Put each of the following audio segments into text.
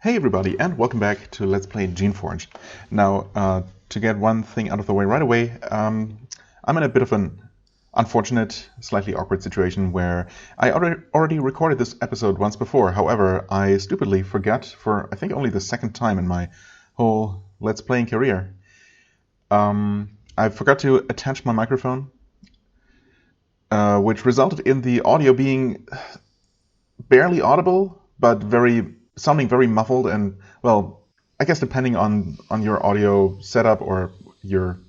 Hey everybody, and welcome back to Let's Play Geneforge. Now, to get one thing out of the way right away, I'm in a bit of an unfortunate, slightly awkward situation where I already recorded this episode once before. However, I stupidly forgot for, I think, only the second time in my whole Let's Playing career. I forgot to attach my microphone, which resulted in the audio being barely audible, but sounding very muffled, and, well, I guess depending on your audio setup or your,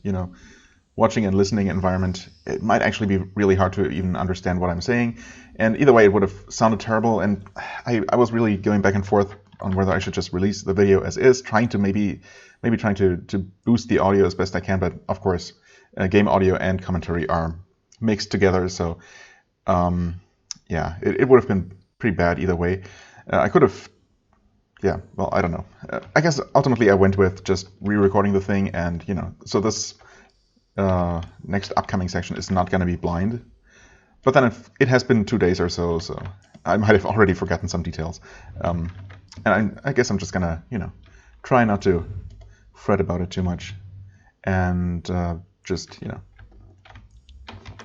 watching and listening environment, it might actually be really hard to even understand what I'm saying. And either way, it would have sounded terrible, and I was really going back and forth on whether I should just release the video as is, trying to maybe trying to boost the audio as best I can, but of course, game audio and commentary are mixed together, so yeah, it would have been pretty bad either way. I could have, yeah, well, I don't know. I guess ultimately I went with just re-recording the thing, and, so this next upcoming section is not going to be blind. But then it has been 2 days or so I might have already forgotten some details. And I guess I'm just going to, try not to fret about it too much and just,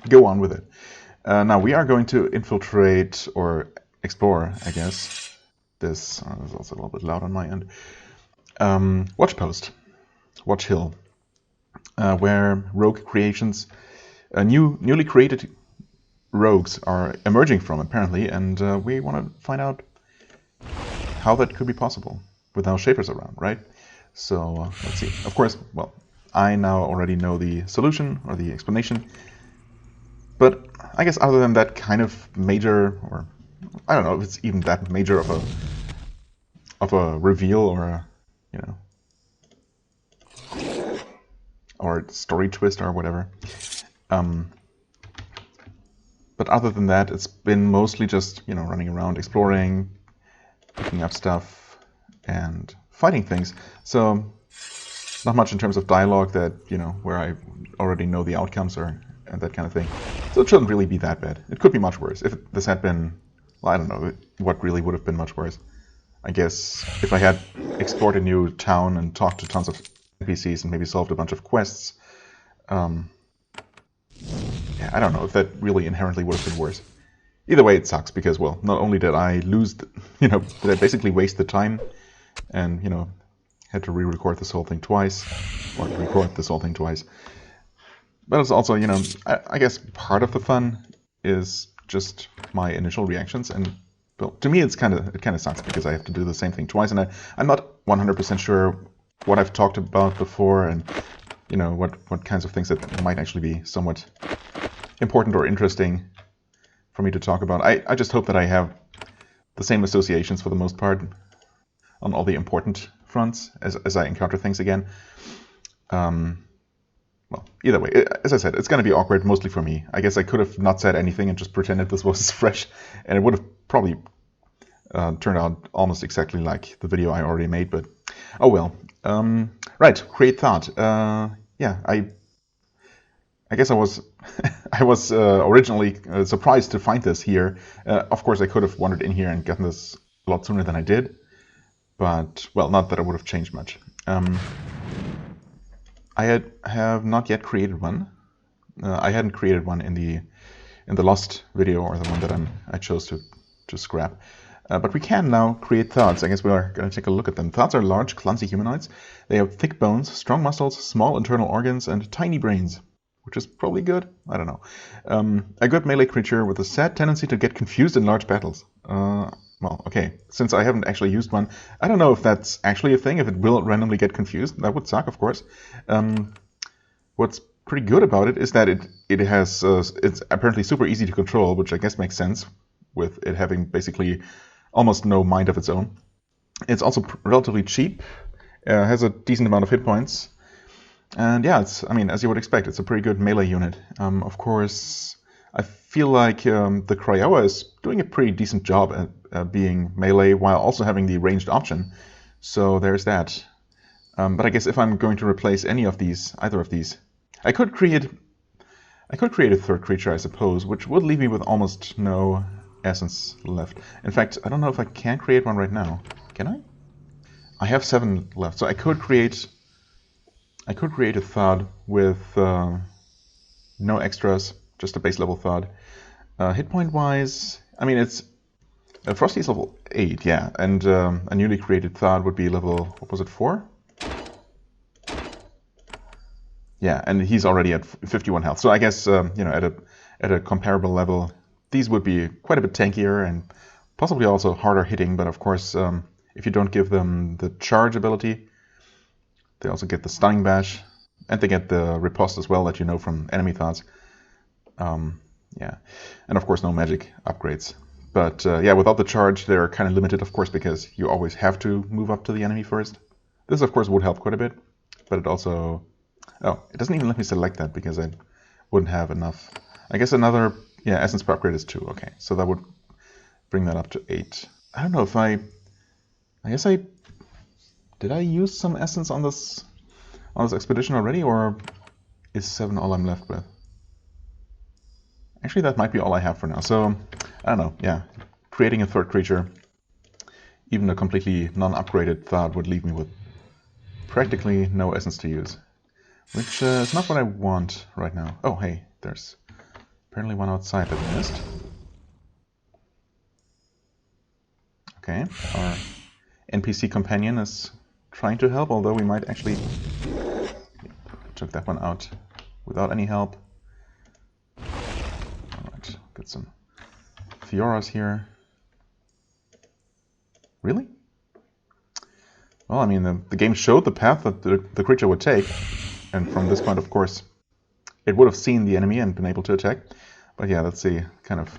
go on with it. Now we are going to infiltrate or explore, I guess. This is also a little bit loud on my end. Watch Hill, where rogue creations, newly created rogues are emerging from, apparently, and we want to find out how that could be possible with no shapers around, right? So let's see. Of course, well, I now already know the solution or the explanation, but I guess other than that kind of major, or I don't know if it's even that major of a reveal or a, or story twist or whatever. But other than that, it's been mostly just, running around, exploring, picking up stuff, and fighting things. So not much in terms of dialogue that, where I already know the outcomes and that kind of thing. So it shouldn't really be that bad. It could be much worse. If this had been, well, I don't know what really would have been much worse. I guess if I had explored a new town and talked to tons of NPCs and maybe solved a bunch of quests, yeah, I don't know if that really inherently would have been worse. Either way, it sucks because, well, not only did I lose, did I basically waste the time and, had to re-record this whole thing twice, or record this whole thing twice. But it's also, I guess part of the fun is just my initial reactions, and well, to me it kind of sucks because I have to do the same thing twice, and I'm not 100% sure what I've talked about before, and what kinds of things that might actually be somewhat important or interesting for me to talk about. I just hope that I have the same associations for the most part on all the important fronts as I encounter things again. Well, either way, as I said, it's going to be awkward, mostly for me. I guess I could have not said anything and just pretended this was fresh, and it would have probably turned out almost exactly like the video I already made, but oh well. Right, create thought. Yeah, I guess I was I was originally surprised to find this here. Of course, I could have wandered in here and gotten this a lot sooner than I did, but, well, not that it would have changed much. I have not yet created one. I hadn't created one in the Lost video, or the one that I chose to scrap. But we can now create thoughts. I guess we are going to take a look at them. Thoughts are large, clumsy humanoids. They have thick bones, strong muscles, small internal organs, and tiny brains, which is probably good. I don't know. A good melee creature with a sad tendency to get confused in large battles. Well, okay, since I haven't actually used one, I don't know if that's actually a thing, if it will randomly get confused. That would suck, of course. What's pretty good about it is that it's apparently super easy to control, which I guess makes sense with it having basically almost no mind of its own. It's also relatively cheap, has a decent amount of hit points, and yeah, I mean, as you would expect, it's a pretty good melee unit. Of course, I feel like the Cryoa is doing a pretty decent job at being melee while also having the ranged option, so there's that. But I guess if I'm going to replace either of these, I could create a third creature, I suppose, which would leave me with almost no essence left. In fact, I don't know if I can create one right now. Can I? I have 7 left, so I could create a Thud with no extras, just a base level Thud. Hit point wise, I mean it's Frosty is level 8, yeah, and a newly created Thud would be level, what was it, 4? Yeah, and he's already at 51 health. So I guess at a comparable level, these would be quite a bit tankier and possibly also harder hitting. But of course, if you don't give them the charge ability, they also get the stunning bash, and they get the riposte as well that you know from enemy Thuds. Yeah, and of course no magic upgrades. But yeah, without the charge, they're kind of limited, of course, because you always have to move up to the enemy first. This, of course, would help quite a bit, but it also... Oh, it doesn't even let me select that because I wouldn't have enough. I guess another, yeah, essence per upgrade is 2. Okay, so that would bring that up to 8. I don't know if I guess did I use some essence on this expedition already, or is 7 all I'm left with? Actually, that might be all I have for now. So I don't know. Yeah, creating a third creature, even a completely non-upgraded Thud, would leave me with practically no essence to use. Which is not what I want right now. Oh, hey, there's apparently one outside that we missed. Okay, our NPC companion is trying to help, although we might actually... Took that one out without any help. Alright, get some Fioras here. Really? Well, I mean, the game showed the path that the creature would take. And from this point, of course, it would have seen the enemy and been able to attack. But yeah, that's the kind of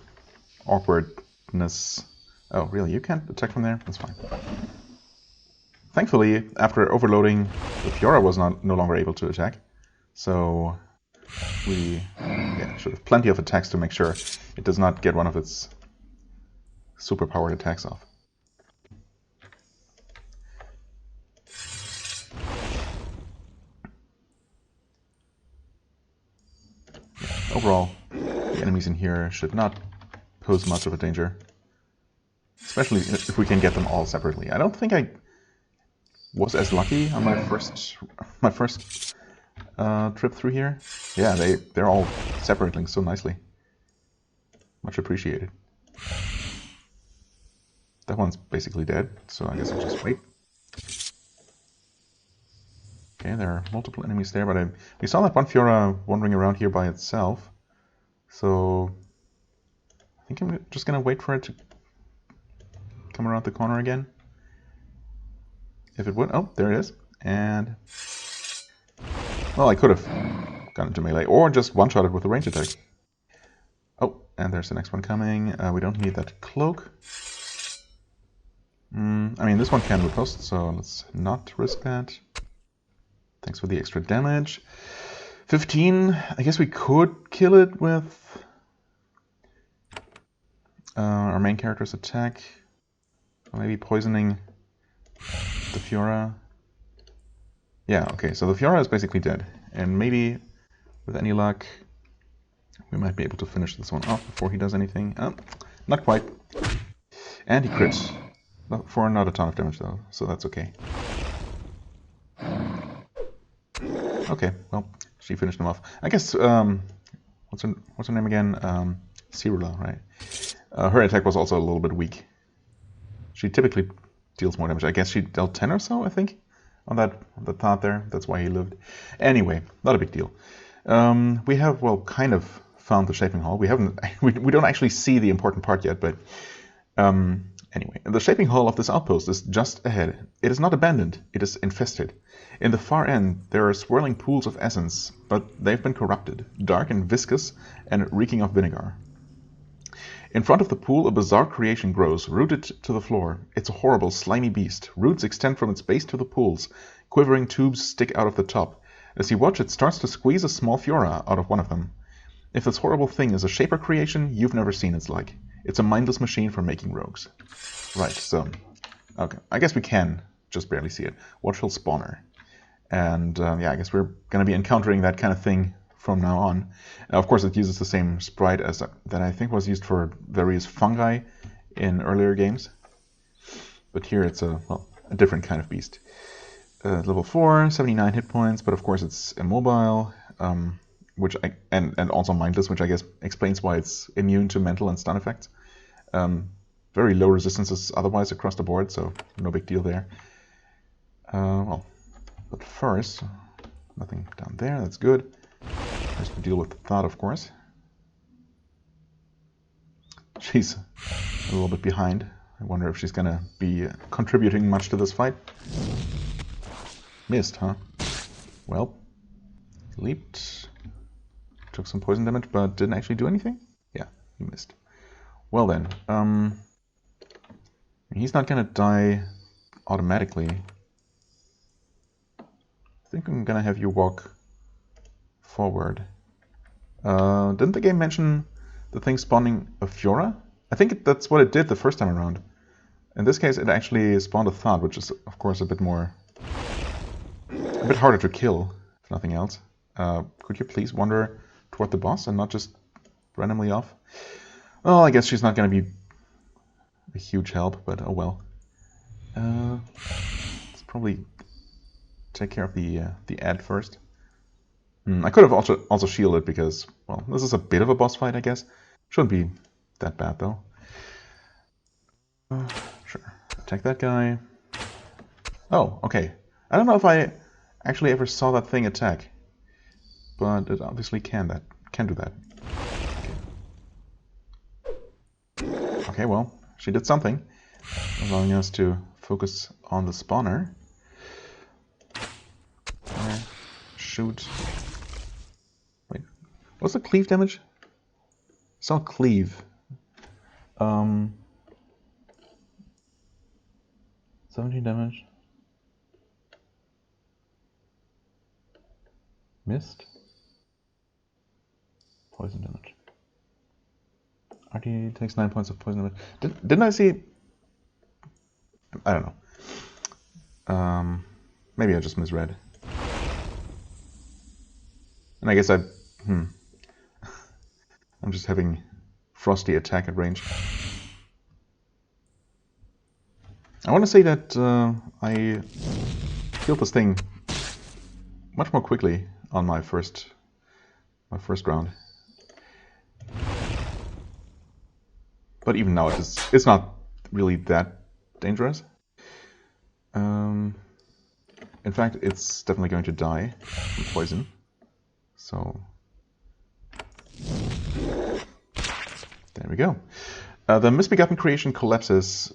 awkwardness. Oh, really? You can't attack from there? That's fine. Thankfully, after overloading, the Fiora was no longer able to attack. So we should have plenty of attacks to make sure it does not get one of its super-powered attacks off. Overall, the enemies in here should not pose much of a danger, especially if we can get them all separately. I don't think I was as lucky on my first trip through here. Yeah, they're all separating so nicely. Much appreciated. That one's basically dead, so I guess I'll just wait. Okay, there are multiple enemies there, but we saw that one Fiora wandering around here by itself. So I think I'm just gonna wait for it to come around the corner again. If it would. Oh, there it is. And well, I could have gone into melee or just one-shot it with a range attack. Oh, and there's the next one coming. We don't need that cloak. I mean, this one can riposte, so let's not risk that. Thanks for the extra damage. 15. I guess we could kill it with our main character's attack. Or maybe poisoning the Fiora. Yeah, okay, so the Fiora is basically dead. And maybe, with any luck, we might be able to finish this one off before he does anything. Oh, not quite. And he crits. For not a ton of damage, though, so that's okay. Okay, well, she finished him off. I guess, what's her name again? Cyrilla, right? Her attack was also a little bit weak. She typically deals more damage. I guess she dealt 10 or so, I think, on that thought there. That's why he lived. Anyway, not a big deal. We have, well, kind of found the Shaping Hall. We haven't, we don't actually see the important part yet, but anyway, the Shaping Hall of this outpost is just ahead. It is not abandoned, it is infested. In the far end, there are swirling pools of essence, but they've been corrupted, dark and viscous, and reeking of vinegar. In front of the pool, a bizarre creation grows, rooted to the floor. It's a horrible, slimy beast. Roots extend from its base to the pools. Quivering tubes stick out of the top. As you watch, it starts to squeeze a small Fiora out of one of them. If this horrible thing is a Shaper creation, you've never seen its like. It's a mindless machine for making rogues. Right, so... Okay, I guess we can just barely see it. Watchful Spawner. And yeah, I guess we're going to be encountering that kind of thing from now on. Of course, it uses the same sprite as that I think was used for various fungi in earlier games. But here it's a, well, a different kind of beast. Level 4, 79 hit points, but of course it's immobile, and also mindless, which I guess explains why it's immune to mental and stun effects. Very low resistances otherwise across the board, so no big deal there. Well, but first, nothing down there, that's good. First we deal with the thought, of course. She's a little bit behind. I wonder if she's gonna be contributing much to this fight. Missed, huh? Well, leaped, took some poison damage, but didn't actually do anything? Yeah, he missed. Well then, he's not gonna die automatically. I think I'm gonna have you walk forward. Didn't the game mention the thing spawning a Fiora? I think that's what it did the first time around. In this case, it actually spawned a Thought, which is, of course, a bit harder to kill, if nothing else. Could you please wander toward the boss and not just randomly off? Well, I guess she's not going to be a huge help, but oh well. Let's probably take care of the ad first. I could have also shielded because, well, this is a bit of a boss fight, I guess. Shouldn't be that bad, though. Sure. Attack that guy. Oh, okay. I don't know if I actually ever saw that thing attack, but it obviously can do that. Okay, well, she did something, allowing us to focus on the spawner. Shoot. Wait, what's the cleave damage? It's not cleave. 17 damage. Missed. Poison damage. RT takes 9 points of poison damage. Didn't I see? I don't know. Maybe I just misread. And I guess I'm just having Frosty attack at range. I want to say that I killed this thing much more quickly on my first round. But even now, it's not really that dangerous. In fact, it's definitely going to die from poison. So there we go. The misbegotten creation collapses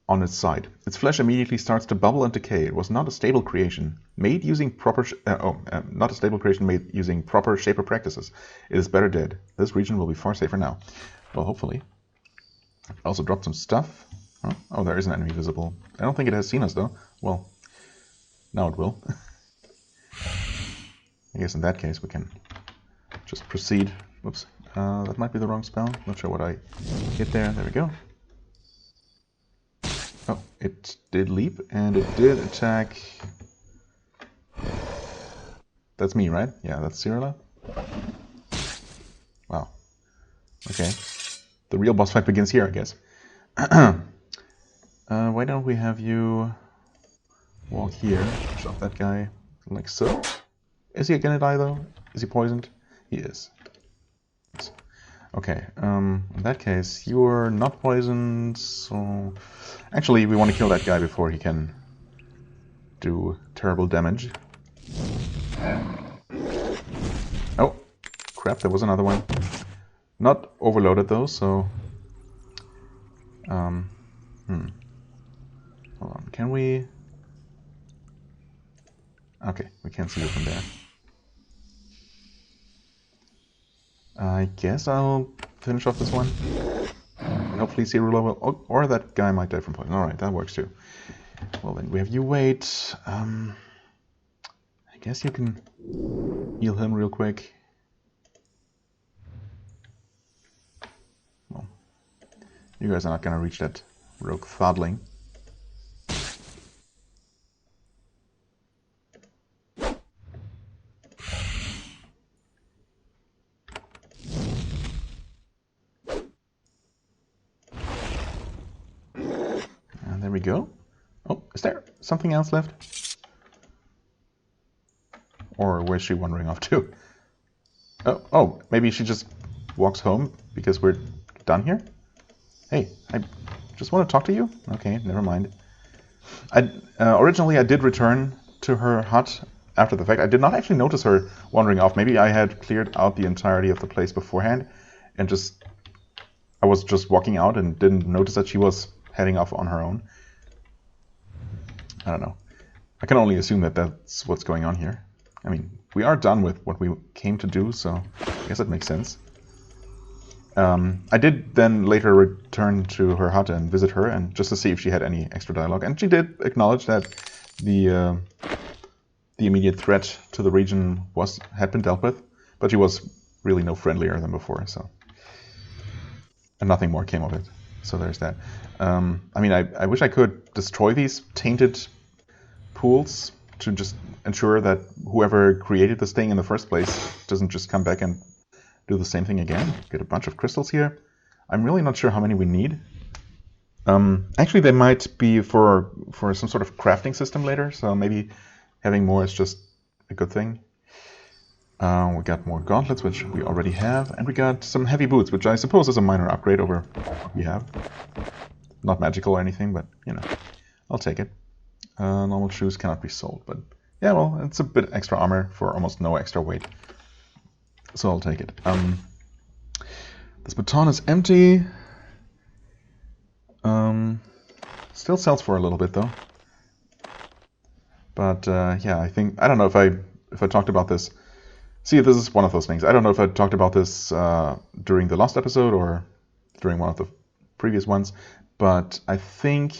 on its side. Its flesh immediately starts to bubble and decay. It was not a stable creation made using proper shaper practices. It is better dead. This region will be far safer now. Well, hopefully. I also dropped some stuff. Oh, there is an enemy visible. I don't think it has seen us though. Well, now it will. I guess in that case we can just proceed. Whoops, that might be the wrong spell. Not sure what I hit there. There we go. Oh, it did leap, and it did attack. That's me, right? Yeah, that's Cyrilla. Wow. Okay. The real boss fight begins here, I guess. Why don't we have you walk here, shot that guy like so? Is he gonna die though? Is he poisoned? He is. Okay, in that case, you're not poisoned, so... Actually, we want to kill that guy before he can do terrible damage. Oh, crap, there was another one. Not overloaded though, so... Hold on, can we... Okay, we can't see you from there. I guess I'll finish off this one. And hopefully Cyrilla will... Oh, or that guy might die from poison. Alright, that works too. Well then, we have you wait. I guess you can heal him real quick. Well, you guys are not gonna reach that rogue thotling. There we go. Oh, is there something else left? Or where's she wandering off to? Oh, maybe she just walks home because we're done here? Hey, I just want to talk to you? Okay, never mind. Originally, I did return to her hut after the fact. I did not actually notice her wandering off. Maybe I had cleared out the entirety of the place beforehand and I was just walking out and didn't notice that she was heading off on her own. I don't know. I can only assume that that's what's going on here. I mean, we are done with what we came to do, so I guess that makes sense. I did then later return to her hut and visit her, and just to see if she had any extra dialogue. And she did acknowledge that the immediate threat to the region had been dealt with, but she was really no friendlier than before. So, and nothing more came of it. So there's that. I mean, I wish I could destroy these tainted pools to just ensure that whoever created this thing in the first place doesn't just come back and do the same thing again. Get a bunch of crystals here. I'm really not sure how many we need. Actually, they might be for some sort of crafting system later, so maybe having more is just a good thing. We got more gauntlets, which we already have, and we got some heavy boots, which I suppose is a minor upgrade over what we have. Not magical or anything, but, you know, I'll take it. Normal shoes cannot be sold, but yeah, well, it's a bit extra armor for almost no extra weight. So I'll take it. This baton is empty. Still sells for a little bit though. But yeah, I don't know if I talked about this. See, this is one of those things. I don't know if I talked about this during the last episode or during one of the previous ones, but I think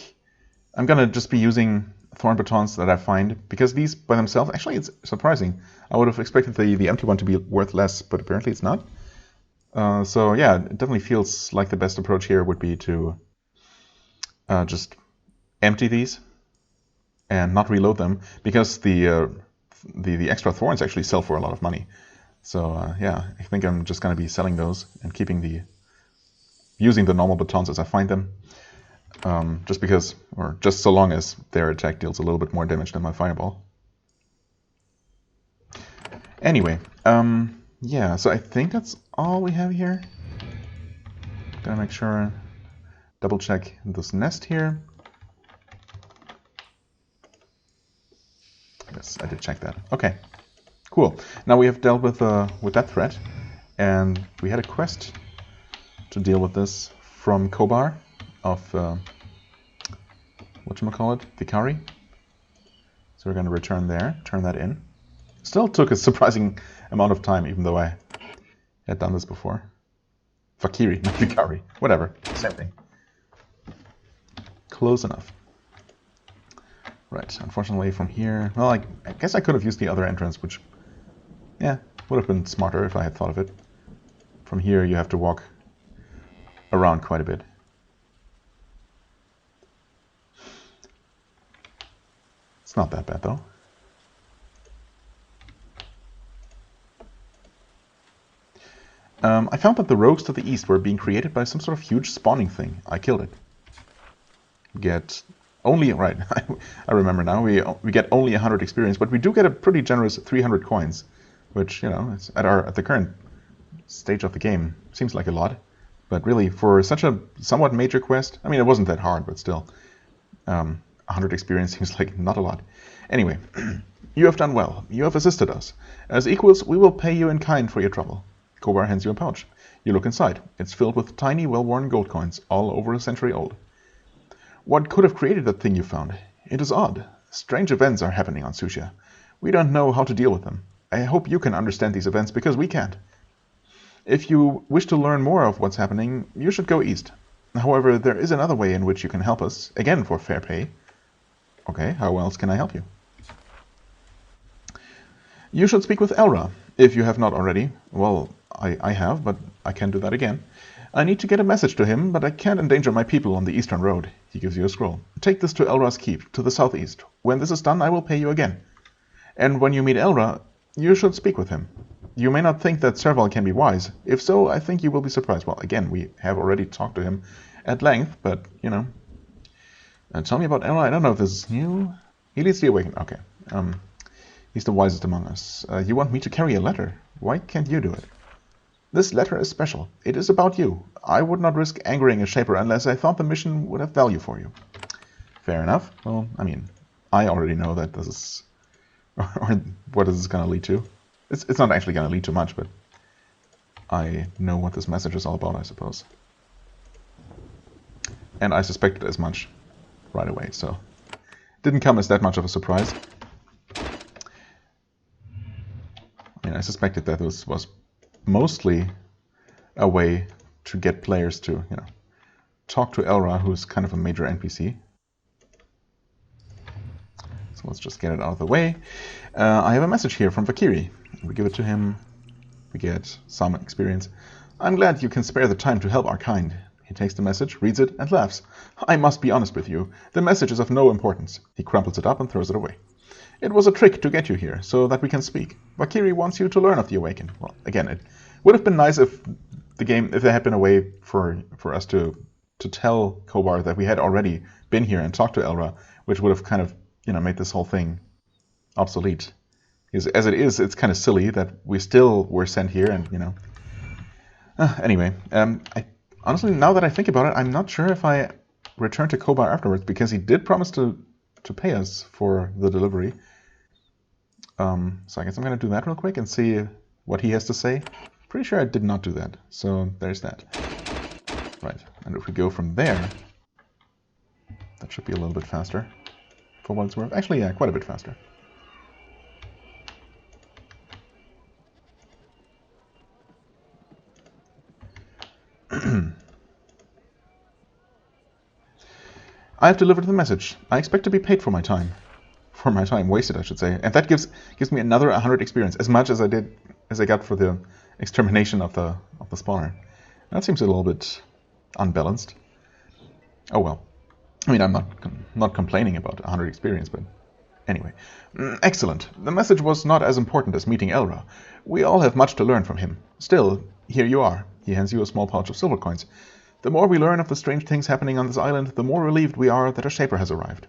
I'm gonna just be using thorn batons that I find, because these by themselves, actually it's surprising. I would have expected the empty one to be worth less, but apparently it's not. So yeah, it definitely feels like the best approach here would be to just empty these and not reload them, because the extra thorns actually sell for a lot of money. So yeah, I think I'm just going to be selling those and using the normal batons as I find them. Just because, or just so long as their attack deals a little bit more damage than my fireball. Anyway, yeah, so I think that's all we have here. Gotta make sure, double check this nest here. Yes, I did check that. Okay, cool. Now we have dealt with that threat, and we had a quest to deal with this from Kobar of whatchamacallit, Vaqiri. So we're going to return there, turn that in. Still took a surprising amount of time, even though I had done this before. Vaqiri, not Vaqiri. Whatever, same thing. Close enough. Right, unfortunately from here, well, I guess I could have used the other entrance, which, yeah, would have been smarter if I had thought of it. From here you have to walk around quite a bit. It's not that bad, though. I found that the rogues to the east were being created by some sort of huge spawning thing. I killed it. Get only, right, I remember now, we get only 100 experience, but we do get a pretty generous 300 coins, which, you know, it's at the current stage of the game seems like a lot. But really, for such a somewhat major quest, I mean, it wasn't that hard, but still, 100 experience seems like not a lot. Anyway, you have done well. You have assisted us. As equals, we will pay you in kind for your trouble. Kobar hands you a pouch. You look inside. It's filled with tiny, well-worn gold coins, all over a century old. What could have created that thing you found? It is odd. Strange events are happening on Susha. We don't know how to deal with them. I hope you can understand these events, because we can't. If you wish to learn more of what's happening, you should go east. However, there is another way in which you can help us, again for fair pay. Okay, how else can I help you? You should speak with Elra, if you have not already. Well, I have, but I can do that again. I need to get a message to him, but I can't endanger my people on the eastern road. He gives you a scroll. Take this to Elra's keep, to the southeast. When this is done, I will pay you again. And when you meet Elra, you should speak with him. You may not think that Serval can be wise. If so, I think you will be surprised. Well, again, we have already talked to him at length, but, you know, Tell me about Ella. I don't know if this is new. He leads the awakened. Okay. He's the wisest among us. You want me to carry a letter? Why can't you do it? This letter is special. It is about you. I would not risk angering a Shaper unless I thought the mission would have value for you. Fair enough. Well, I mean, I already know that this is... or what is this going to lead to. It's not actually going to lead to much, but I know what this message is all about, I suppose. And I suspected as much right away, so it didn't come as that much of a surprise. I mean, I suspected that this was mostly a way to get players to, you know, talk to Elra, who's kind of a major NPC. So let's just get it out of the way. I have a message here from Vaqiri. We give it to him. We get some experience. I'm glad you can spare the time to help our kind. He takes the message, reads it, and laughs. I must be honest with you. The message is of no importance. He crumples it up and throws it away. It was a trick to get you here, so that we can speak. Vaqiri wants you to learn of the Awakened. Well, again, it would have been nice if there had been a way for us to tell Kobar that we had already been here and talked to Elra, which would have kind of, you know, made this whole thing obsolete. Because as it is, it's kind of silly that we still were sent here, and, you know. Anyway, honestly, now that I think about it, I'm not sure if I return to Kobar afterwards, because he did promise to pay us for the delivery. So I guess I'm going to do that real quick and see what he has to say. Pretty sure I did not do that, so there's that. Right, and if we go from there, that should be a little bit faster for what it's worth. Actually, yeah, quite a bit faster. I have delivered the message. I expect to be paid for my time. For my time wasted, I should say. And that gives me another 100 experience, as much as I got for the extermination of the spawner. That seems a little bit unbalanced. Oh well. I mean, I'm not complaining about 100 experience, but anyway. Excellent. The message was not as important as meeting Elra. We all have much to learn from him. Still, here you are. He hands you a small pouch of silver coins. The more we learn of the strange things happening on this island, the more relieved we are that a Shaper has arrived.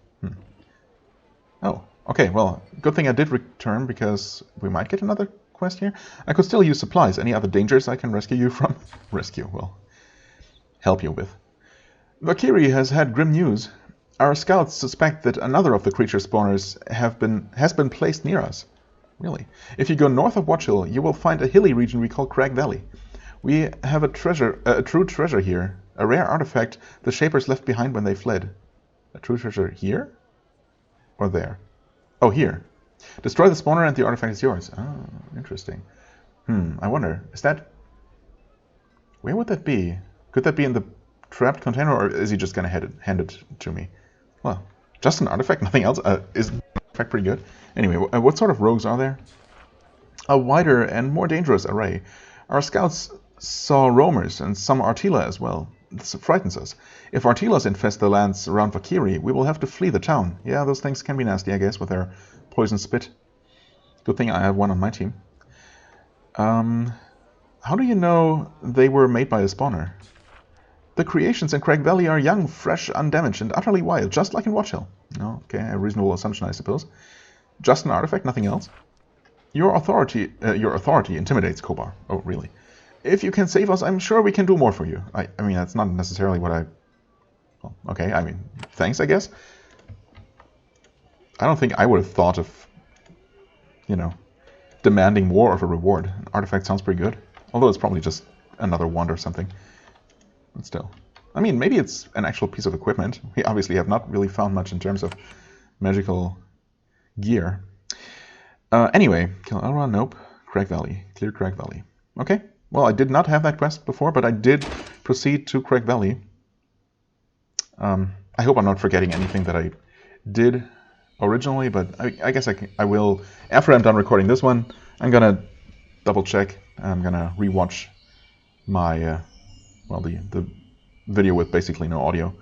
Oh, okay, well, good thing I did return, because we might get another quest here. I could still use supplies. Any other dangers I can rescue you from? Rescue, well, help you with. Vaqiri has had grim news. Our scouts suspect that another of the creature spawners has been placed near us. Really? If you go north of Watch Hill, you will find a hilly region we call Crag Valley. We have a true treasure here. A rare artifact the Shapers left behind when they fled. A true treasure here? Or there? Oh, here. Destroy the spawner and the artifact is yours. Oh, interesting. I wonder, is that... Where would that be? Could that be in the trapped container, or is he just going to hand it to me? Well, just an artifact, nothing else? Is the artifact pretty good? Anyway, what sort of rogues are there? A wider and more dangerous array. Our scouts saw roamers and some Artila as well. This frightens us. If Artilas infest the lands around Vaqiri, we will have to flee the town. Yeah, those things can be nasty, I guess, with their poison spit. Good thing I have one on my team. How do you know they were made by a spawner? The creations in Crag Valley are young, fresh, undamaged, and utterly wild, just like in Watch Hill. Oh, okay, a reasonable assumption, I suppose. Just an artifact, nothing else? Your authority intimidates Kobar. Oh, really? If you can save us, I'm sure we can do more for you. I mean, that's not necessarily what I... Well, okay, I mean, thanks, I guess. I don't think I would have thought of, you know, demanding more of a reward. An artifact sounds pretty good. Although it's probably just another wand or something. But still. I mean, maybe it's an actual piece of equipment. We obviously have not really found much in terms of magical gear. Anyway, kill Elra, nope. Crag Valley. Clear Crag Valley. Okay. Well, I did not have that quest before, but I did proceed to Crag Valley. I hope I'm not forgetting anything that I did originally, but I guess I will. After I'm done recording this one, I'm going to double check. I'm going to rewatch my, the video with basically no audio,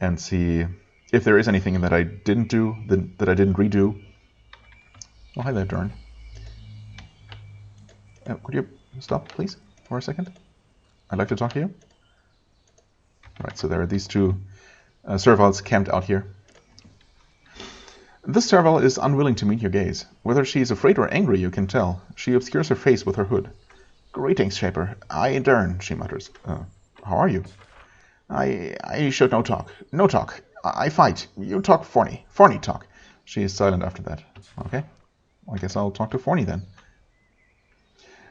and see if there is anything that I didn't do, that I didn't redo. Oh, hi there, Darn. Could you stop, please, for a second? I'd like to talk to you. Right, so there are these two Servals camped out here. This serval is unwilling to meet your gaze. Whether she is afraid or angry, you can tell. She obscures her face with her hood. Greetings, Shaper. I Dern, she mutters. How are you? I should no talk. No talk. I fight. You talk Forney. Forney talk. She is silent after that. Okay. Well, I guess I'll talk to Forney then.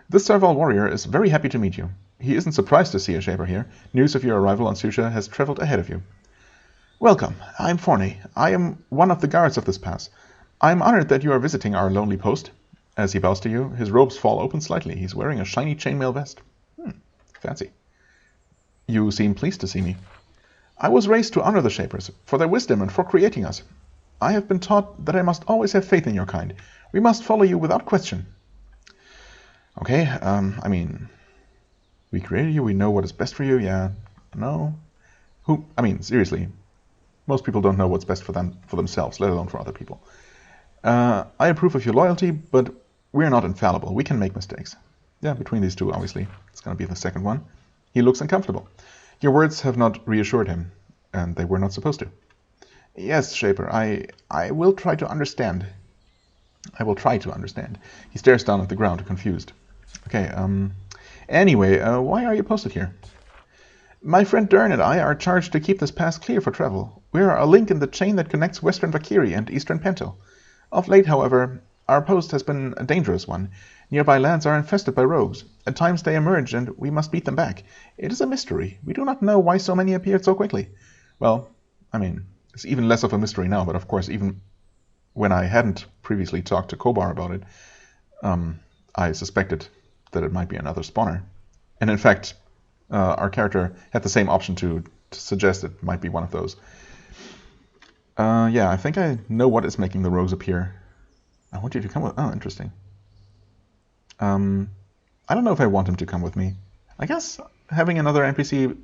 This serval warrior is very happy to meet you. He isn't surprised to see a Shaper here. News of your arrival on Susha has traveled ahead of you. Welcome. I'm Forney. I am one of the guards of this pass. I am honored that you are visiting our lonely post. As he bows to you, his robes fall open slightly. He's wearing a shiny chainmail vest. Fancy. You seem pleased to see me. I was raised to honor the Shapers, for their wisdom and for creating us. I have been taught that I must always have faith in your kind. We must follow you without question. Okay, I mean, we created you, we know what is best for you, yeah, no. Seriously, most people don't know what's best for themselves, let alone for other people. I approve of your loyalty, but we're not infallible. We can make mistakes. Yeah, between these two, obviously. It's going to be the second one. He looks uncomfortable. Your words have not reassured him, and they were not supposed to. Yes, Shaper, I will try to understand. I will try to understand. He stares down at the ground, confused. Okay, anyway, why are you posted here? My friend Dern and I are charged to keep this pass clear for travel. We are a link in the chain that connects Western Vaqiri and Eastern Pentil. Of late, however, our post has been a dangerous one. Nearby lands are infested by rogues. At times they emerge, and we must beat them back. It is a mystery. We do not know why so many appeared so quickly. Well, it's even less of a mystery now, but of course, even when I hadn't previously talked to Kobar about it, I suspected that it might be another spawner. And in fact, our character had the same option to suggest it might be one of those. Yeah, I think I know what is making the rogues appear. I want you to come with... Oh, interesting. I don't know if I want him to come with me. I guess having another NPC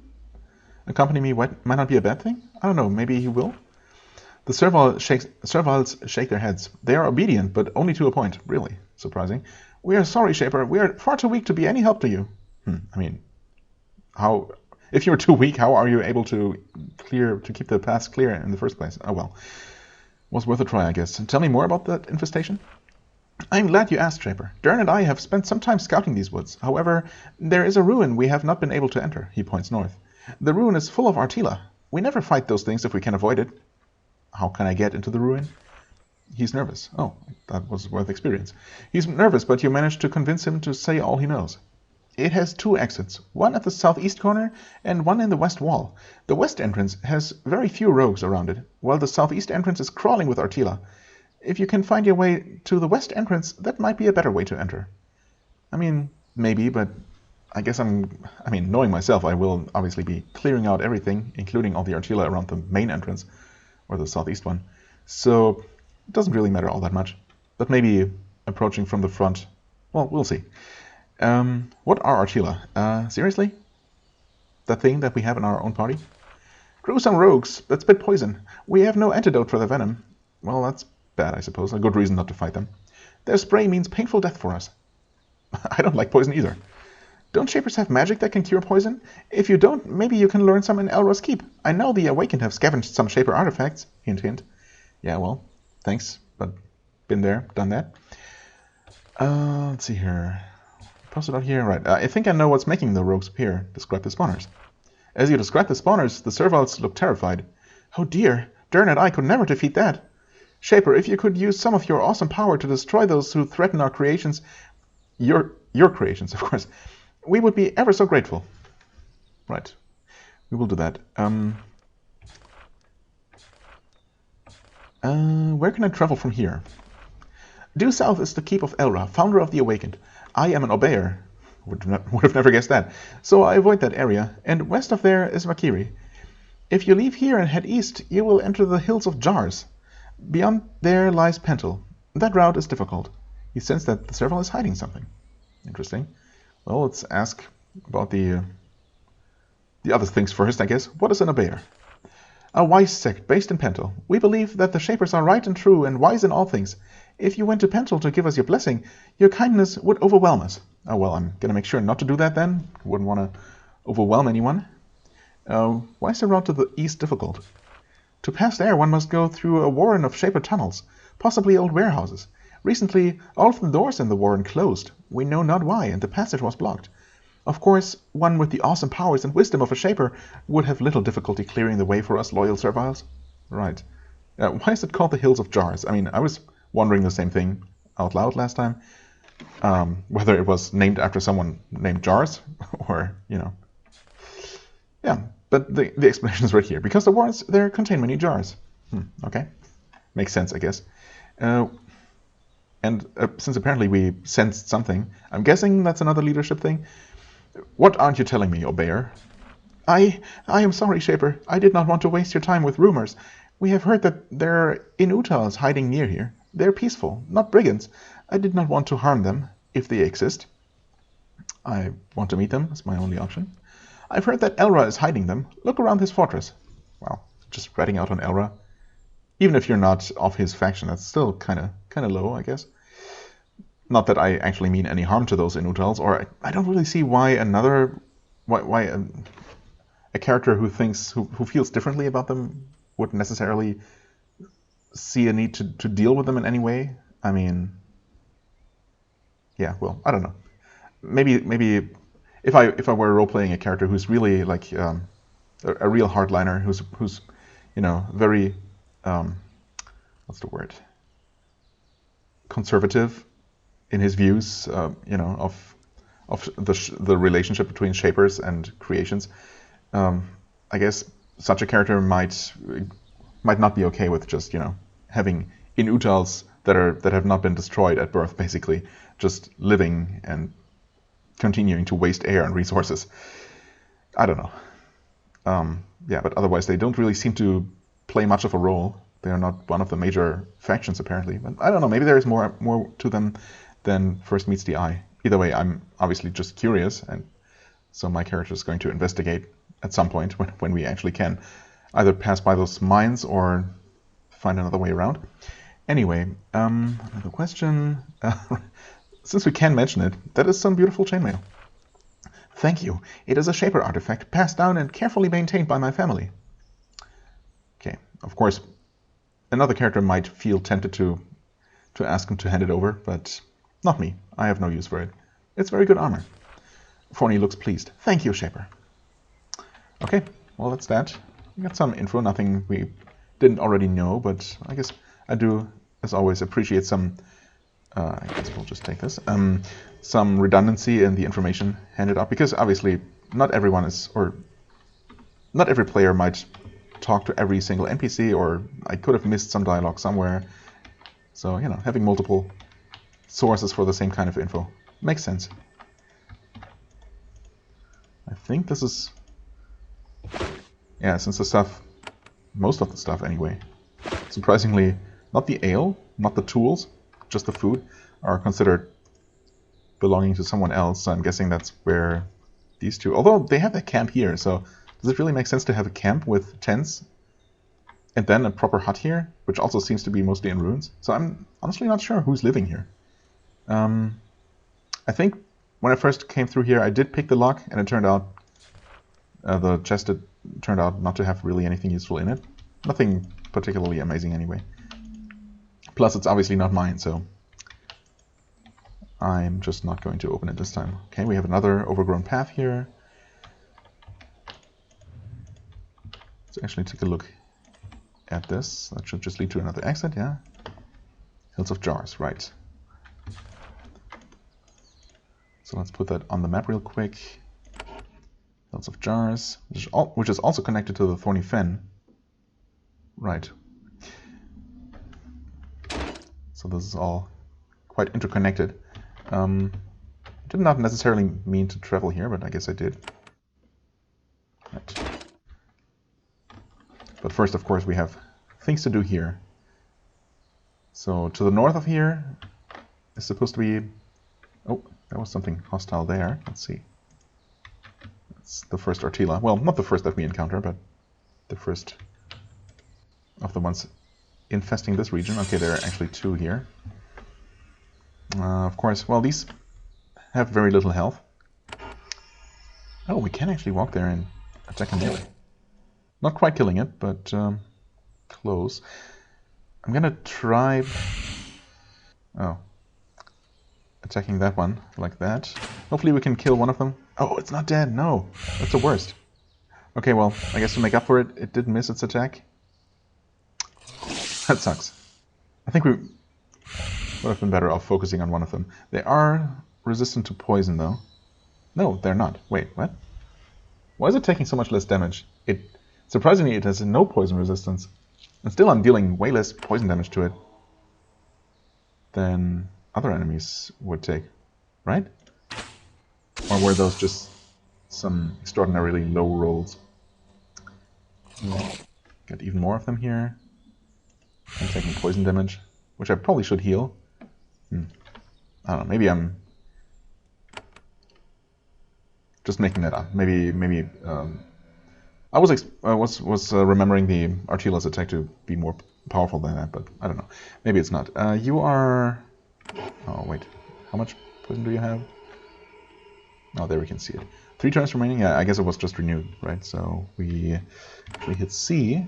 accompany me might not be a bad thing. I don't know, maybe he will? The Servals shake their heads. They are obedient, but only to a point. Really surprising. We are sorry, Shaper. We are far too weak to be any help to you. How... If you're too weak, how are you able to keep the paths clear in the first place? Oh well. Was worth a try, I guess. Tell me more about that infestation? I'm glad you asked, Shaper. Dern and I have spent some time scouting these woods. However, there is a ruin we have not been able to enter. He points north. The ruin is full of Artila. We never fight those things if we can avoid it. How can I get into the ruin? He's nervous. Oh, that was worth experience. He's nervous, but you managed to convince him to say all he knows. It has two exits, one at the southeast corner and one in the west wall. The west entrance has very few rogues around it, while the southeast entrance is crawling with Artila. If you can find your way to the west entrance, that might be a better way to enter. Maybe, but I guess knowing myself, I will obviously be clearing out everything, including all the Artila around the main entrance, or the southeast one. So, it doesn't really matter all that much. But maybe approaching from the front, well, we'll see. What are Artila? Seriously? That thing that we have in our own party? Gruesome rogues that spit poison. We have no antidote for their venom. Well, that's bad, I suppose. A good reason not to fight them. Their spray means painful death for us. I don't like poison either. Don't Shapers have magic that can cure poison? If you don't, maybe you can learn some in Elros Keep. I know the Awakened have scavenged some Shaper artifacts. Hint, hint. Yeah, well, thanks, but been there, done that. Let's see here. Posted out here, right. I think I know what's making the rogues appear. Describe the spawners. As you describe the spawners, the Servals look terrified. Oh dear, Dern and I could never defeat that. Shaper, if you could use some of your awesome power to destroy those who threaten our creations, your creations, of course, we would be ever so grateful. Right. We will do that. Where can I travel from here? Due south is the Keep of Elra, founder of the Awakened. I am an Obeyer. Would have never guessed that. So I avoid that area. And west of there is Vaqiri. If you leave here and head east, you will enter the hills of Jars. Beyond there lies Pentil. That route is difficult. You sense that the Serval is hiding something. Interesting. Well, let's ask about the other things first, I guess. What is an Obeyer? A wise sect based in Pentil. We believe that the Shapers are right and true and wise in all things. If you went to Pentil to give us your blessing, your kindness would overwhelm us. Oh, well, I'm going to make sure not to do that then. Wouldn't want to overwhelm anyone. Why is the route to the east difficult? To pass there, one must go through a warren of Shaper tunnels. possibly old warehouses. Recently, all of the doors in the warren closed. We know not why, and the passage was blocked. Of course, one with the awesome powers and wisdom of a Shaper would have little difficulty clearing the way for us loyal serviles. Right. Why is it called the Hills of Jars? I mean, I was wondering the same thing out loud last time. Whether it was named after someone named Jars, or, you know. Yeah, but the explanation is right here. Because the warrens there contain many jars. Okay. Makes sense, I guess. And since apparently we sensed something, I'm guessing that's another leadership thing. What aren't you telling me, Obeyer? I am sorry, Shaper. I did not want to waste your time with rumors. We have heard that there are inhabitants hiding near here. They're peaceful, not brigands. I did not want to harm them, if they exist. I want to meet them. That's my only option. I've heard that Elra is hiding them. Look around his fortress. Well, just ratting out on Elra. Even if you're not of his faction, that's still kind of low, I guess. Not that I actually mean any harm to those inhabitants, or I don't really see why a character who feels differently about them would necessarily see a need to deal with them in any way. I mean, yeah, well, I don't know. Maybe if I were role playing a character who's really like a real hardliner, who's you know, very what's the word, conservative in his views, you know, of the relationship between shapers and creations. I guess such a character might not be okay with just, you know, having inutals that have not been destroyed at birth, basically, just living and continuing to waste air and resources. I don't know. Yeah, but otherwise they don't really seem to play much of a role. They are not one of the major factions, apparently. But I don't know, maybe there is more to them than first meets the eye. Either way, I'm obviously just curious, and so my character is going to investigate at some point when we actually can either pass by those mines or find another way around. Anyway, another question. Since we can mention it, that is some beautiful chainmail. Thank you. It is a Shaper artifact, passed down and carefully maintained by my family. Okay, of course, another character might feel tempted to ask him to hand it over, but not me. I have no use for it. It's very good armor. Forney looks pleased. Thank you, Shaper. Okay, well, that's that. We got some info, nothing we didn't already know, but I guess I do, as always, appreciate some, I guess we'll just take this, some redundancy in the information handed out, because obviously not everyone is, or not every player might talk to every single NPC, or I could have missed some dialogue somewhere. So, you know, having multiple sources for the same kind of info makes sense. I think this is, yeah, since the stuff, most of the stuff anyway, surprisingly, not the ale, not the tools, just the food, are considered belonging to someone else. So I'm guessing that's where these two, although they have a camp here, so does it really make sense to have a camp with tents and then a proper hut here, which also seems to be mostly in ruins? So I'm honestly not sure who's living here. I think when I first came through here, I did pick the lock, and it turned out the chest turned out not to have really anything useful in it. Nothing particularly amazing anyway. Plus, it's obviously not mine, so I'm just not going to open it this time. Okay, we have another overgrown path here. Let's actually take a look at this. That should just lead to another exit, yeah? Hills of Jars, right. So let's put that on the map real quick. Hills of Jars, which is also connected to the Thorny Fen. Right. So this is all quite interconnected. Did not necessarily mean to travel here, but I guess I did. Right. But first, of course, we have things to do here. So to the north of here is supposed to be... Oh, there was something hostile there. Let's see. It's the first Artila. Well, not the first that we encounter, but the first of the ones infesting this region. Okay, there are actually two here. Of course, well, these have very little health. Oh, we can actually walk there and attack him melee. Not quite killing it, but close. I'm gonna try... Oh. Attacking that one, like that. Hopefully we can kill one of them. Oh, it's not dead, no! That's the worst. Okay, well, I guess to make up for it, it did miss its attack. That sucks. I think we would have been better off focusing on one of them. They are resistant to poison, though. No, they're not. Wait, what? Why is it taking so much less damage? Surprisingly, it has no poison resistance. And still I'm dealing way less poison damage to it than other enemies would take, right? Or were those just some extraordinarily low rolls? Got even more of them here. I'm taking poison damage, which I probably should heal. I don't know, maybe I'm just making that up. Maybe I was remembering the Artila's attack to be more powerful than that, but I don't know. Maybe it's not. You are... Oh, wait. How much poison do you have? Oh, there we can see it. 3 turns remaining? Yeah, I guess it was just renewed, right? So we hit C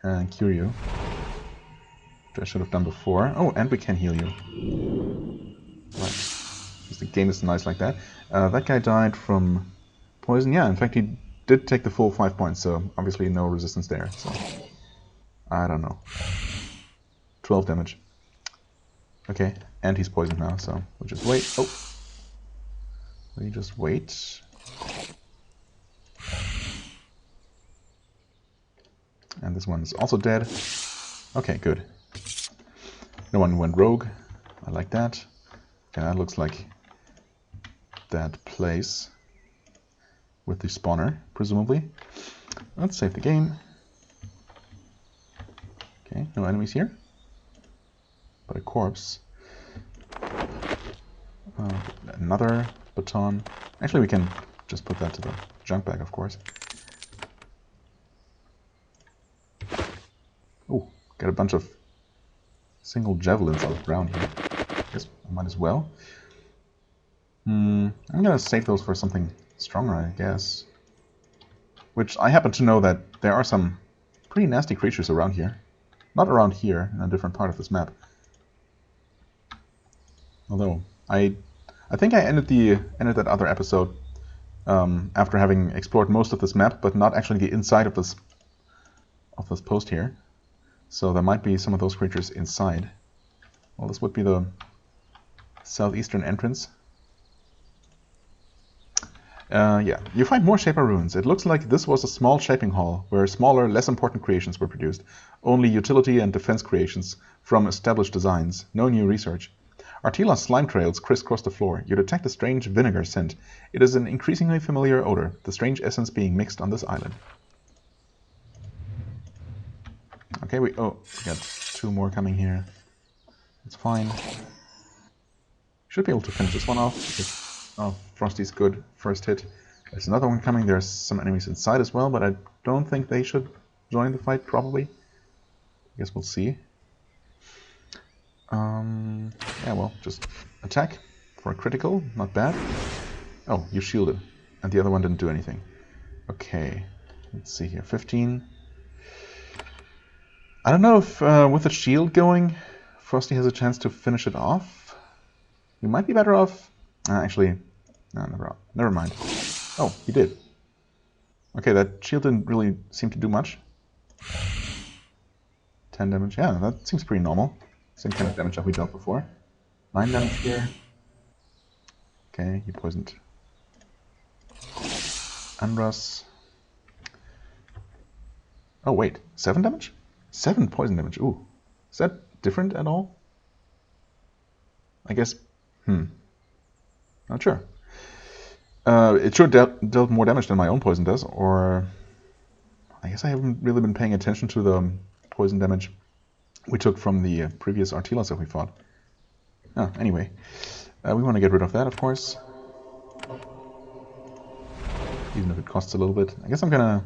and cure you, which I should have done before. Oh, and we can heal you. Right. The game is nice like that. That guy died from poison. Yeah, in fact, he did take the full 5 points, so obviously no resistance there. So I don't know. 12 damage. Okay, and he's poisoned now, so we'll just wait. Oh, we just wait. And this one's also dead. Okay, good. No one went rogue. I like that. Okay, that looks like that place with the spawner, presumably. Let's save the game. Okay, no enemies here, but a corpse. Another baton. Actually, we can just put that to the junk bag, of course. Oh, got a bunch of single javelins out of ground here. I guess I might as well. I'm gonna save those for something stronger, I guess. Which I happen to know that there are some pretty nasty creatures around here. Not around here, in a different part of this map. Although I think I ended that other episode after having explored most of this map, but not actually the inside of this post here. So there might be some of those creatures inside. Well, this would be the southeastern entrance. Yeah, you find more Shaper ruins. It looks like this was a small shaping hall, where smaller, less important creations were produced. Only utility and defense creations from established designs. No new research. Artila's slime trails crisscross the floor. You detect a strange vinegar scent. It is an increasingly familiar odor, the strange essence being mixed on this island. Okay, we got 2 more coming here. It's fine. Should be able to finish this one off. Oh, Frosty's good. First hit. There's another one coming. There's some enemies inside as well, but I don't think they should join the fight, probably. I guess we'll see. Yeah, well, just attack for a critical. Not bad. Oh, you shielded. And the other one didn't do anything. Okay. Let's see here. 15. I don't know if with the shield going, Frosty has a chance to finish it off. We might be better off... actually, no, never mind. Oh, he did. Okay, that shield didn't really seem to do much. 10 damage, yeah, that seems pretty normal. Same kind of damage that we dealt before. 9 damage here. Okay, he poisoned Andras. Oh wait, 7 damage? 7 poison damage, ooh. Is that different at all? I guess, not sure. It sure dealt more damage than my own poison does, or... I guess I haven't really been paying attention to the poison damage we took from the previous Artilas that we fought. Oh, anyway. We want to get rid of that, of course. Even if it costs a little bit. I guess I'm gonna...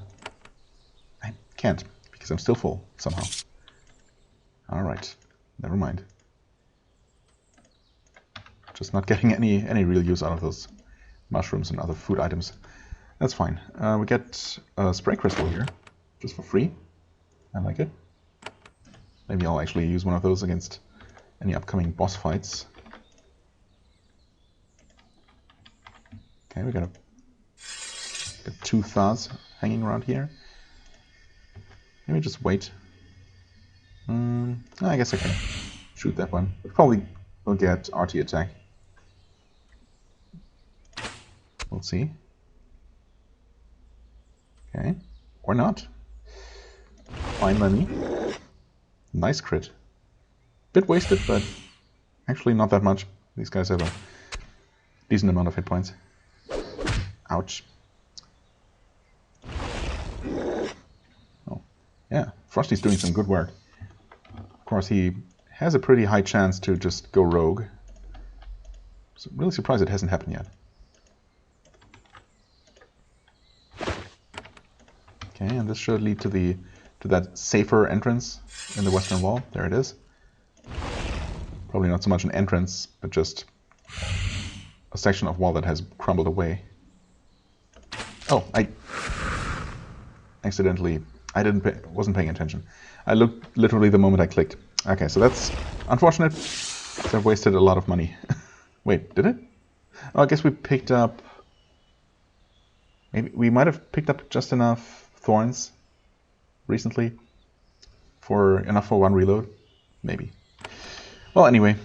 I can't, because I'm still full, somehow. Alright, never mind. Just not getting any real use out of those mushrooms and other food items. That's fine. We get a spray crystal here, just for free. I like it. Maybe I'll actually use one of those against any upcoming boss fights. Okay, we got 2 Thas hanging around here. Maybe just wait. I guess I can shoot that one. Probably will get RT attack. We'll see. Okay, or not. Fine by me. Nice crit. Bit wasted, but actually not that much. These guys have a decent amount of hit points. Ouch. Oh, yeah, Frosty's doing some good work. Of course, he has a pretty high chance to just go rogue. So I'm really surprised it hasn't happened yet. Okay, and this should lead to that safer entrance in the western wall. There it is. Probably not so much an entrance, but just a section of wall that has crumbled away. Oh, I accidentally... wasn't paying attention. I looked literally the moment I clicked. Okay, so that's unfortunate. So I've wasted a lot of money. Wait, did it? Oh, I guess we picked up... Maybe we might have picked up just enough thorns recently for enough for 1 reload. Maybe. Well, anyway,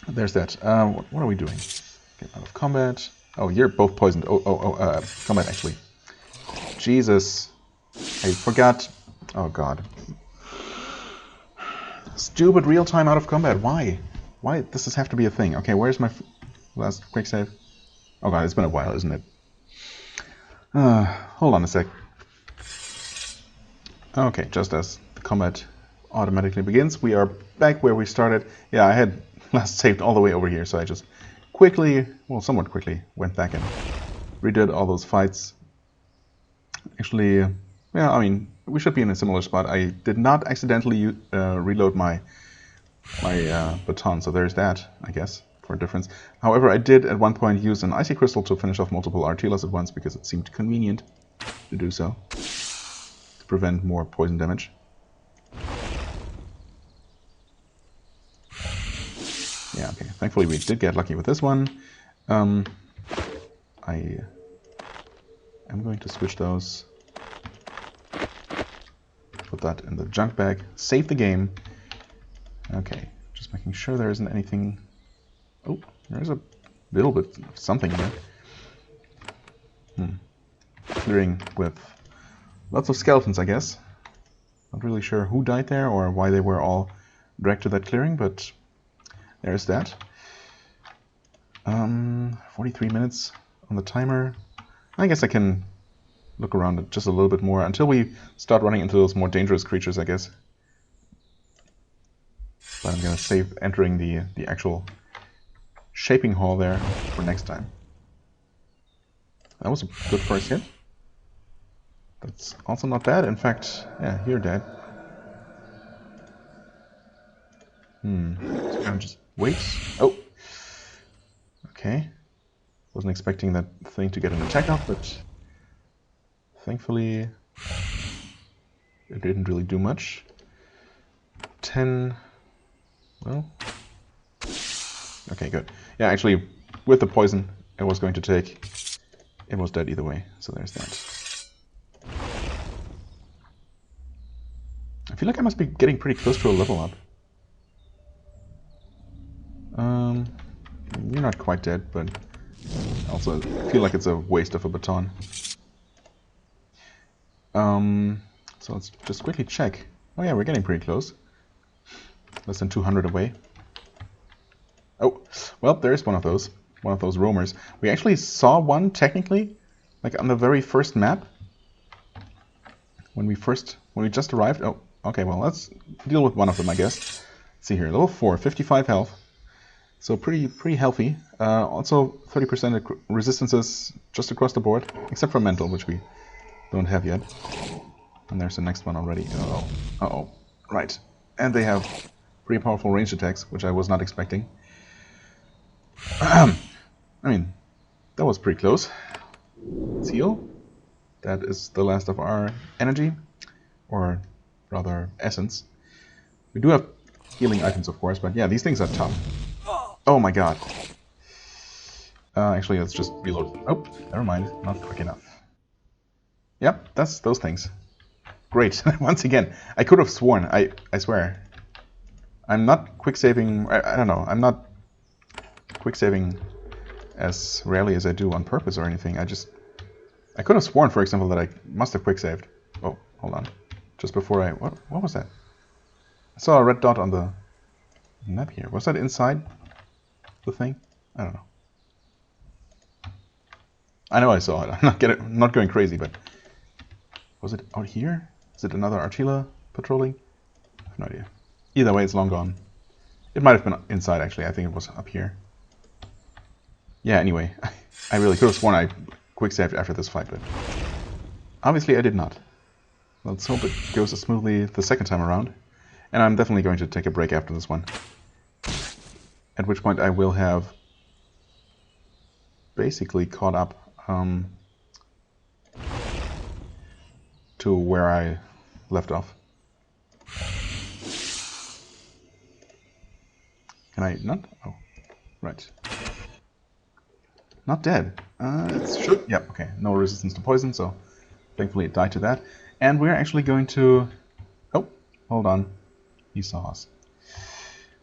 there's that. What are we doing? Get out of combat. Oh, you're both poisoned. Combat actually. Jesus. I forgot. Oh god. Stupid real-time out of combat. Why? Why does this have to be a thing? Okay, where's my last quick save? Oh god, it's been a while, isn't it? Hold on a sec. Okay, just as the combat automatically begins, we are back where we started. Yeah, I had last saved all the way over here, so I just quickly, well, somewhat quickly, went back and redid all those fights. Actually, yeah, I mean, we should be in a similar spot. I did not accidentally reload my baton, so there's that, I guess, for a difference. However, I did at one point use an icy crystal to finish off multiple artillas at once because it seemed convenient to do so, to prevent more poison damage. Yeah, okay. Thankfully we did get lucky with this one. I am going to switch those. Put that in the junk bag. Save the game. Okay, just making sure there isn't anything... Oh, there's a little bit of something here. Clearing with lots of skeletons, I guess. Not really sure who died there or why they were all dragged to that clearing, but there's that. 43 minutes on the timer. I guess I can look around it just a little bit more until we start running into those more dangerous creatures, I guess. But I'm going to save entering the actual shaping hall there for next time. That was a good first hit. That's also not bad. In fact, yeah, you're dead. So I'm gonna just wait. Oh! Okay. Wasn't expecting that thing to get an attack off, but thankfully it didn't really do much. 10... Well... Okay, good. Yeah, actually, with the poison it was going to take, it was dead either way, so there's that. I feel like I must be getting pretty close to a level up. You're not quite dead, but I also feel like it's a waste of a baton. So let's just quickly check. Oh yeah, we're getting pretty close. Less than 200 away. Oh, well, there is one of those roamers. We actually saw one, technically, like on the very first map. When we just arrived. Oh, okay, well, let's deal with one of them, I guess. Let's see here, level 4, 55 health. So pretty healthy. Also 30% resistances just across the board, except for mental, which we don't have yet. And there's the next one already. Uh-oh. Right. And they have pretty powerful ranged attacks, which I was not expecting. I mean, that was pretty close. Let's heal. That is the last of our energy, or rather essence. We do have healing items, of course, but yeah, these things are tough. Oh my god. Actually, let's just reload. Oh, never mind. Not quick enough. Yep, that's those things. Great. Once again, I could have sworn, I swear. I'm not quick saving, I don't know, I'm not quick saving as rarely as I do on purpose or anything. I could have sworn, for example, that I must have quick saved. Oh, hold on. Just before what was that? I saw a red dot on the map here. Was that inside the thing? I don't know. I know I saw it. I'm not going crazy, but was it out here? Is it another Artilla patrolling? I have no idea. Either way, it's long gone. It might have been inside, actually. I think it was up here. Yeah, anyway. I really could have sworn I quick saved after this fight, but obviously I did not. Let's hope it goes as smoothly the second time around. And I'm definitely going to take a break after this one. At which point I will have basically caught up to where I left off. Can I not? Oh, right. Not dead. It should. Yep. Okay. No resistance to poison, so thankfully it died to that. And we're actually going to. Oh, hold on. He saw us.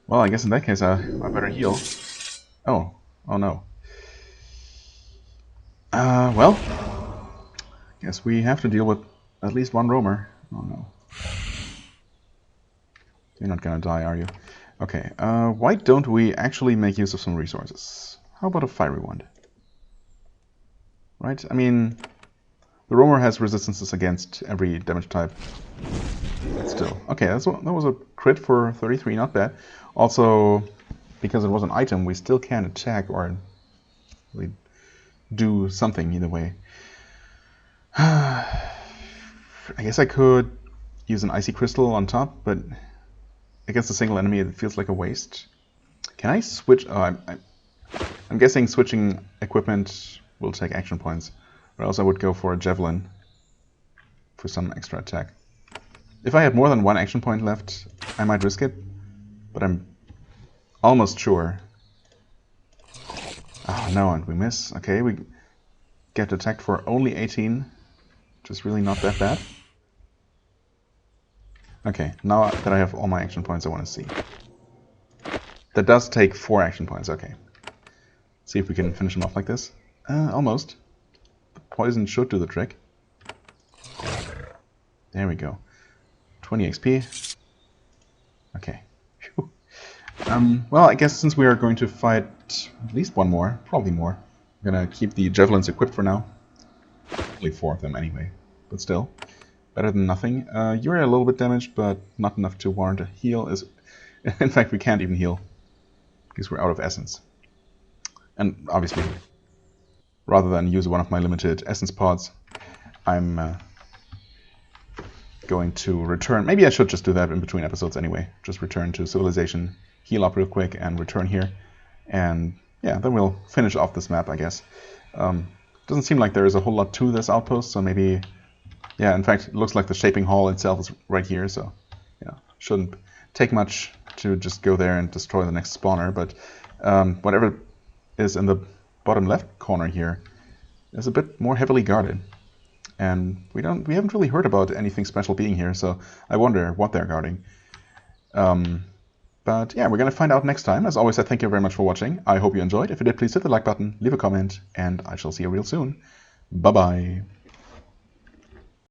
Well, I guess in that case I better heal. Oh. Oh no. Well, guess we have to deal with at least one roamer. Oh no. You're not gonna die, are you? Okay, why don't we actually make use of some resources? How about a fiery wand? Right, I mean, the roamer has resistances against every damage type. But still. Okay, that was a crit for 33, not bad. Also, because it was an item, we still can attack or really do something either way. I guess I could use an icy crystal on top, but against a single enemy it feels like a waste. Can I switch? Oh, I'm guessing switching equipment will take action points, or else I would go for a javelin for some extra attack. If I had more than one action point left, I might risk it, but I'm almost sure. Oh no, and we miss. Okay, we get attacked for only 18, which is really not that bad. Okay, now that I have all my action points, I want to see. That does take 4 action points, okay. See if we can finish him off like this. Almost. The poison should do the trick. There we go. 20 XP. Okay. Phew. Well, I guess since we are going to fight at least one more, probably more, I'm gonna keep the javelins equipped for now. Only 4 of them anyway, but still. Better than nothing. You're a little bit damaged, but not enough to warrant a heal. In fact, we can't even heal, because we're out of essence. And obviously, rather than use one of my limited essence pods, I'm going to return. Maybe I should just do that in between episodes anyway. Just return to civilization, heal up real quick, and return here. And yeah, then we'll finish off this map, I guess. Doesn't seem like there is a whole lot to this outpost, so maybe... Yeah, in fact, it looks like the shaping hall itself is right here, so yeah, shouldn't take much to just go there and destroy the next spawner. But whatever is in the bottom left corner here is a bit more heavily guarded, and we haven't really heard about anything special being here, so I wonder what they're guarding. But yeah, we're gonna find out next time. As always, I thank you very much for watching. I hope you enjoyed. If you did, please hit the like button, leave a comment, and I shall see you real soon. Bye bye.